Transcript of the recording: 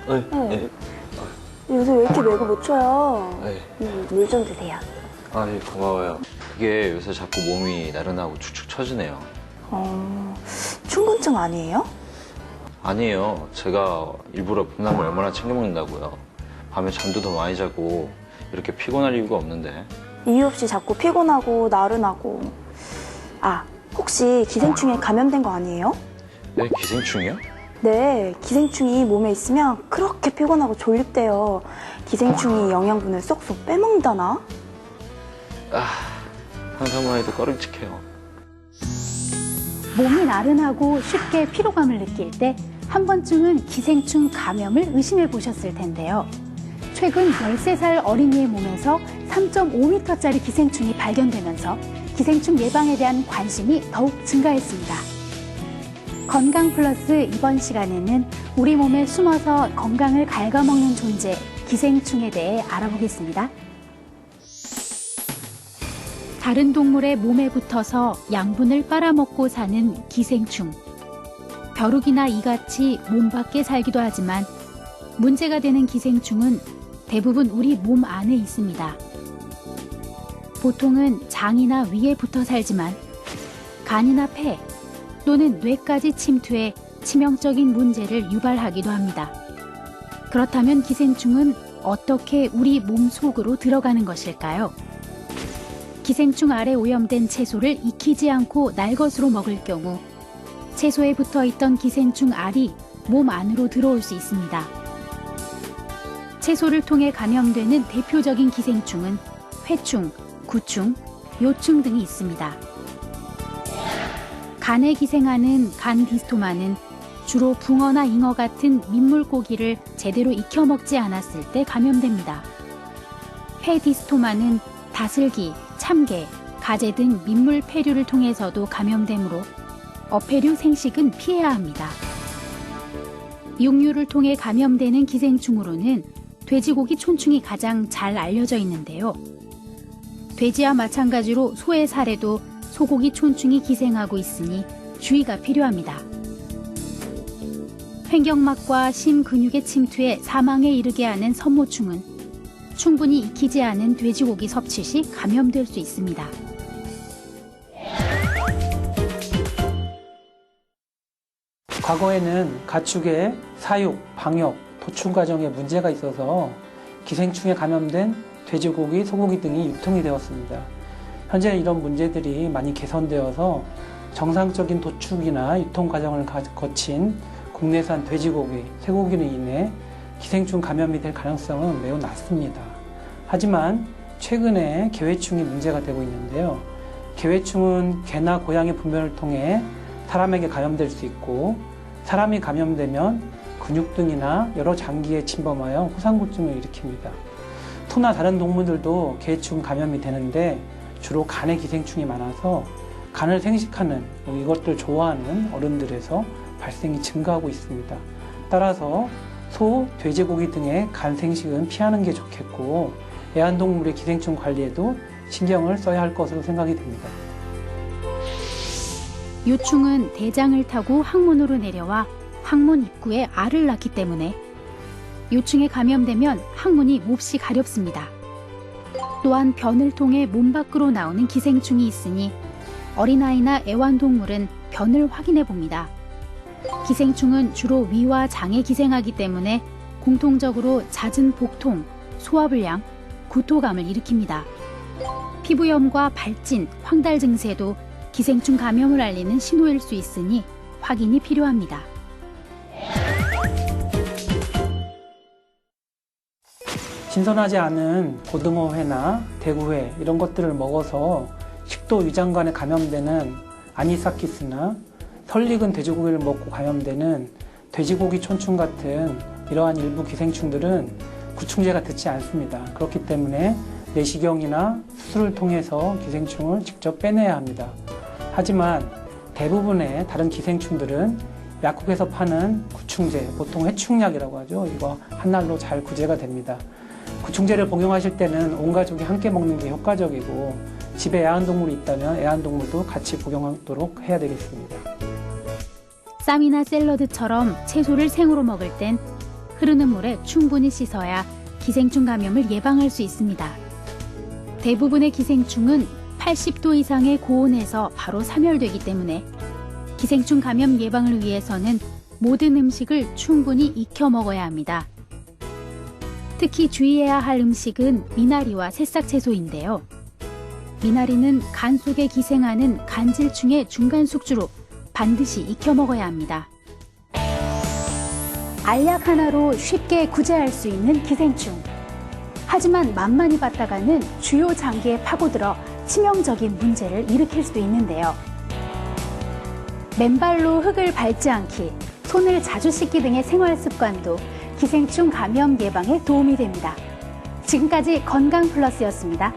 네. 요새 왜 이렇게 맥을 못 쳐요? 네. 물 좀 드세요. 아, 예, 고마워요. 이게 요새 자꾸 몸이 나른하고 축축 처지네요. 충곤증 아니에요? 아니에요. 제가 일부러 봄나물 얼마나 챙겨 먹는다고요. 밤에 잠도 더 많이 자고 이렇게 피곤할 이유가 없는데. 이유 없이 자꾸 피곤하고 나른하고. 아, 혹시 기생충에 감염된 거 아니에요? 네, 기생충이요? 네, 기생충이 몸에 있으면 그렇게 피곤하고 졸립대요. 기생충이 영양분을 쏙쏙 빼먹는다나? 상상만 해도 꺼림칙해요. 몸이 나른하고 쉽게 피로감을 느낄 때 한 번쯤은 기생충 감염을 의심해 보셨을 텐데요. 최근 13살 어린이의 몸에서 3.5m짜리 기생충이 발견되면서 기생충 예방에 대한 관심이 더욱 증가했습니다. 건강 플러스 이번 시간에는 우리 몸에 숨어서 건강을 갉아먹는 존재, 기생충에 대해 알아보겠습니다. 다른 동물의 몸에 붙어서 양분을 빨아먹고 사는 기생충. 벼룩이나 이같이 몸 밖에 살기도 하지만 문제가 되는 기생충은 대부분 우리 몸 안에 있습니다. 보통은 장이나 위에 붙어 살지만 간이나 폐 또는 뇌까지 침투해 치명적인 문제를 유발하기도 합니다. 그렇다면 기생충은 어떻게 우리 몸 속으로 들어가는 것일까요? 기생충 알에 오염된 채소를 익히지 않고 날 것으로 먹을 경우 채소에 붙어있던 기생충 알이 몸 안으로 들어올 수 있습니다. 채소를 통해 감염되는 대표적인 기생충은 회충, 구충, 요충 등이 있습니다. 간에 기생하는 간디스토마는 주로 붕어나 잉어 같은 민물고기를 제대로 익혀 먹지 않았을 때 감염됩니다. 폐디스토마는 다슬기, 참게, 가재 등 민물 폐류를 통해서도 감염되므로 어패류 생식은 피해야 합니다. 육류를 통해 감염되는 기생충으로는 돼지고기 촌충이 가장 잘 알려져 있는데요. 돼지와 마찬가지로 소의 살에도 소고기 촌충이 기생하고 있으니 주의가 필요합니다. 횡격막과 심근육에 침투해 사망에 이르게 하는 선모충은 충분히 익히지 않은 돼지고기 섭취 시 감염될 수 있습니다. 과거에는 가축의 사육, 방역, 도축 과정에 문제가 있어서 기생충에 감염된 돼지고기, 소고기 등이 유통이 되었습니다. 현재 이런 문제들이 많이 개선되어서 정상적인 도축이나 유통 과정을 거친 국내산 돼지고기, 쇠고기로 인해 기생충 감염이 될 가능성은 매우 낮습니다. 하지만 최근에 개회충이 문제가 되고 있는데요. 개회충은 개나 고양이 분변을 통해 사람에게 감염될 수 있고 사람이 감염되면 근육등이나 여러 장기에 침범하여 호상구증을 일으킵니다. 소나 다른 동물들도 개회충 감염이 되는데 주로 간에 기생충이 많아서 간을 생식하는 이것들 좋아하는 어른들에서 발생이 증가하고 있습니다. 따라서 소, 돼지고기 등의 간 생식은 피하는 게 좋겠고 애완동물의 기생충 관리에도 신경을 써야 할 것으로 생각이 됩니다. 요충은 대장을 타고 항문으로 내려와 항문 입구에 알을 낳기 때문에 요충에 감염되면 항문이 몹시 가렵습니다. 또한 변을 통해 몸 밖으로 나오는 기생충이 있으니 어린아이나 애완동물은 변을 확인해 봅니다. 기생충은 주로 위와 장에 기생하기 때문에 공통적으로 잦은 복통, 소화불량, 구토감을 일으킵니다. 피부염과 발진, 황달 증세도 기생충 감염을 알리는 신호일 수 있으니 확인이 필요합니다. 신선하지 않은 고등어회나 대구회 이런 것들을 먹어서 식도 위장관에 감염되는 아니사키스나 설익은 돼지고기를 먹고 감염되는 돼지고기 촌충 같은 이러한 일부 기생충들은 구충제가 듣지 않습니다. 그렇기 때문에 내시경이나 수술을 통해서 기생충을 직접 빼내야 합니다. 하지만 대부분의 다른 기생충들은 약국에서 파는 구충제, 보통 해충약이라고 하죠. 이거 한 알로 잘 구제가 됩니다. 구충제를 복용하실 때는 온 가족이 함께 먹는 게 효과적이고 집에 애완동물이 있다면 애완동물도 같이 복용하도록 해야 되겠습니다. 쌈이나 샐러드처럼 채소를 생으로 먹을 땐 흐르는 물에 충분히 씻어야 기생충 감염을 예방할 수 있습니다. 대부분의 기생충은 80도 이상의 고온에서 바로 사멸되기 때문에 기생충 감염 예방을 위해서는 모든 음식을 충분히 익혀 먹어야 합니다. 특히 주의해야 할 음식은 미나리와 새싹 채소인데요. 미나리는 간 속에 기생하는 간질충의 중간 숙주로 반드시 익혀 먹어야 합니다. 알약 하나로 쉽게 구제할 수 있는 기생충. 하지만 만만히 받다가는 주요 장기에 파고들어 치명적인 문제를 일으킬 수도 있는데요. 맨발로 흙을 밟지 않기, 손을 자주 씻기 등의 생활 습관도 기생충 감염 예방에 도움이 됩니다. 지금까지 건강플러스였습니다.